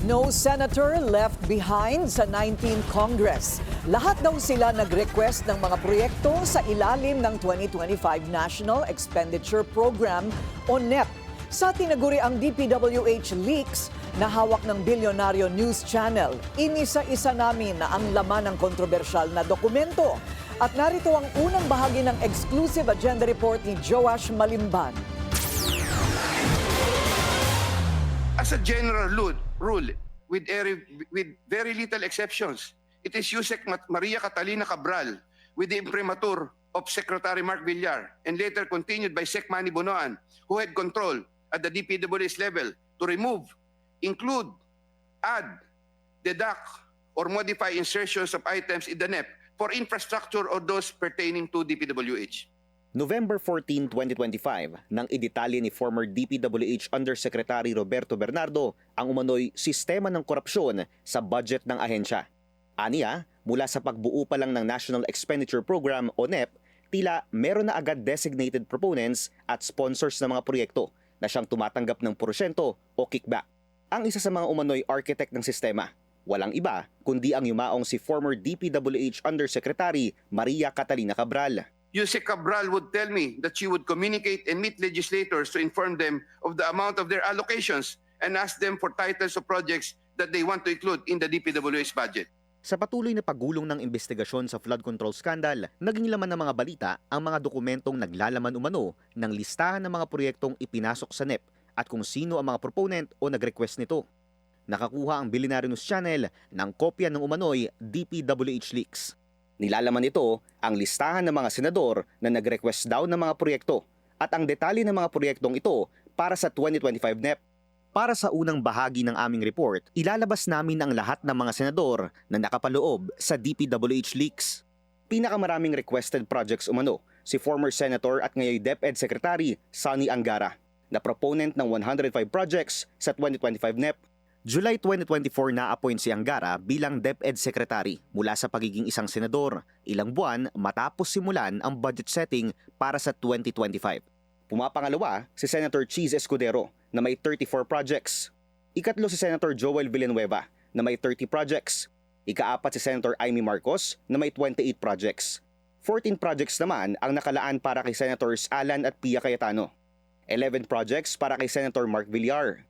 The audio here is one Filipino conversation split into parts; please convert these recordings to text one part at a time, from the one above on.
No senator left behind sa 19th Congress. Lahat daw sila nag-request ng mga proyekto sa ilalim ng 2025 National Expenditure Program o NEP. Sa tinaguriang DPWH leaks na hawak ng Bilyonaryo News Channel, inisa-isa namin na ang laman ng kontrobersyal na dokumento. At narito ang unang bahagi ng exclusive agenda report ni Joash Malimban. As a general rule, with very little exceptions, it is Yusek Maria Catalina Cabral, with the imprimatur of Secretary Mark Villar, and later continued by Sec Manny Bonoan, who had control at the DPWH level to remove, include, add, deduct, or modify insertions of items in the NEP for infrastructure or those pertaining to DPWH. November 14, 2025, nang idetalye ni former DPWH Undersecretary Roberto Bernardo ang umano'y sistema ng korupsyon sa budget ng ahensya. Aniya, mula sa pagbuo pa lang ng National Expenditure Program o NEP, tila meron na agad designated proponents at sponsors ng mga proyekto na siyang tumatanggap ng porsyento o kickback. Ang isa sa mga umano'y architect ng sistema, walang iba kundi ang yumaong si former DPWH Undersecretary Maria Catalina Cabral. Yusek Cabral would tell me that she would communicate and meet legislators to inform them of the amount of their allocations and ask them for titles of projects that they want to include in the DPWH budget. Sa patuloy na paggulong ng investigasyon sa flood control scandal, naging laman ng mga balita ang mga dokumentong naglalaman umano ng listahan ng mga proyektong ipinasok sa NEP at kung sino ang mga proponent o nag-request nito. Nakakuha ang Bilyonaryo News Channel ng kopya ng umano'y DPWH leaks. Nilalaman nito ang listahan ng mga senador na nag-request daw ng mga proyekto at ang detalye ng mga proyektong ito para sa 2025 NEP. Para sa unang bahagi ng aming report, ilalabas namin ang lahat ng mga senador na nakapaloob sa DPWH leaks. Pinakamaraming requested projects umano si former Senator at ngayon DepEd Secretary Sonny Angara na proponent ng 105 projects sa 2025 NEP. July 2024 na-appoint si Angara bilang DepEd Secretary mula sa pagiging isang senador, ilang buwan matapos simulan ang budget setting para sa 2025. Pumapangalawa si Senator Cheese Escudero na may 34 projects. Ikatlo si Senator Joel Villanueva na may 30 projects. Ikaapat si Senator Amy Marcos na may 28 projects. 14 projects naman ang nakalaan para kay Senators Alan at Pia Cayetano. 11 projects para kay Senator Mark Villar.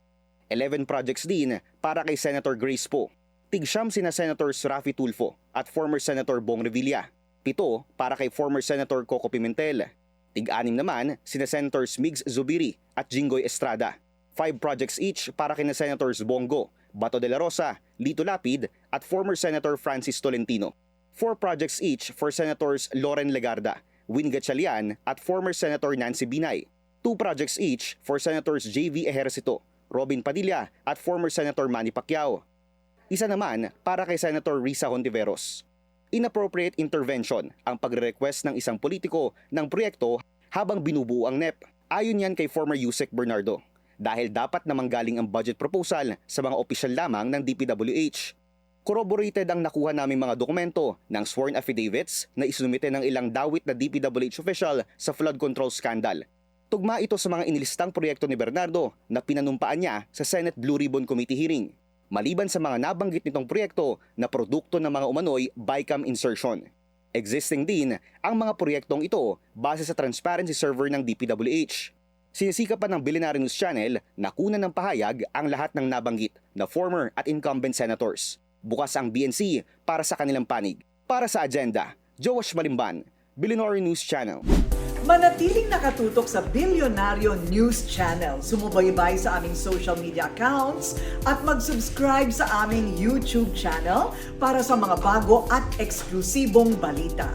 11 projects din para kay Senator Grace Poe. Tig-siyam sina Senators Raffy Tulfo at former Senator Bong Revilla. 7 para kay former Senator Coco Pimentel. Tig-anim naman sina Senators Migs Zubiri at Jinggoy Estrada. 5 projects each para kina Senators Bongo, Bato de la Rosa, Lito Lapid at former Senator Francis Tolentino. 4 projects each for Senators Loren Legarda, Win Gatchalian at former Senator Nancy Binay. 2 projects each for Senators JV Ejercito, Robin Padilla at former Senator Manny Pacquiao. Isa naman para kay Senator Risa Hontiveros. Inappropriate intervention ang pagre-request ng isang politiko ng proyekto habang binubuo ang NEP. Ayon yan kay former Yusek Bernardo dahil dapat na manggaling ang budget proposal sa mga opisyal lamang ng DPWH. Corroborated ang nakuha naming mga dokumento ng sworn affidavits na isinumite ng ilang dawit na DPWH official sa flood control scandal. Tugma ito sa mga inilistang proyekto ni Bernardo na pinanumpaan niya sa Senate Blue Ribbon Committee hearing. Maliban sa mga nabanggit nitong proyekto na produkto ng mga umano'y BICAM insertion. Existing din ang mga proyektong ito base sa transparency server ng DPWH. Sinisikapan ng Bilyonaryo News Channel na kunan ng pahayag ang lahat ng nabanggit na former at incumbent senators. Bukas ang BNC para sa kanilang panig. Para sa agenda, Joash Malimban, Bilyonaryo News Channel. Manatiling nakatutok sa Bilyonaryo News Channel. Sumubaybay sa aming social media accounts at mag-subscribe sa aming YouTube channel para sa mga bago at eksklusibong balita.